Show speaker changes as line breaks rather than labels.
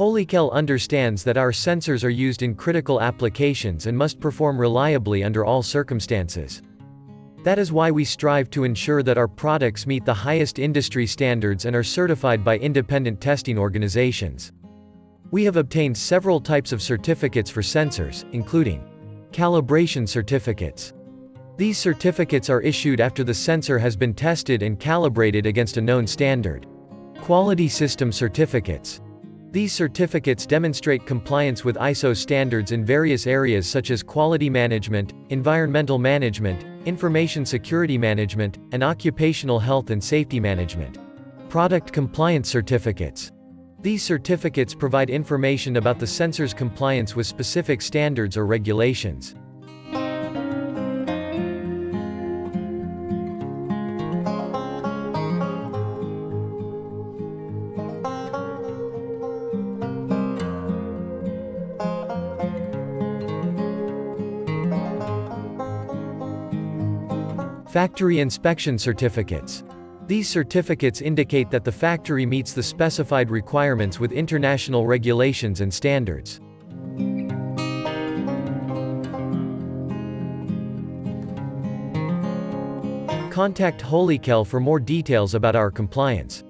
Holykell understands that our sensors are used in critical applications and must perform reliably under all circumstances. That is why we strive to ensure that our products meet the highest industry standards and are certified by independent testing organizations. We have obtained several types of certificates for sensors, including calibration certificates. These certificates are issued after the sensor has been tested and calibrated against a known standard. Quality system certificates. These certificates demonstrate compliance with ISO standards in various areas such as quality management, environmental management, information security management, and occupational health and safety management. Product compliance certificates. These certificates provide information about the sensor's compliance with specific standards or regulations. Factory inspection certificates. These certificates indicate that the factory meets the specified requirements with international regulations and standards. Contact Holykell for more details about our compliance.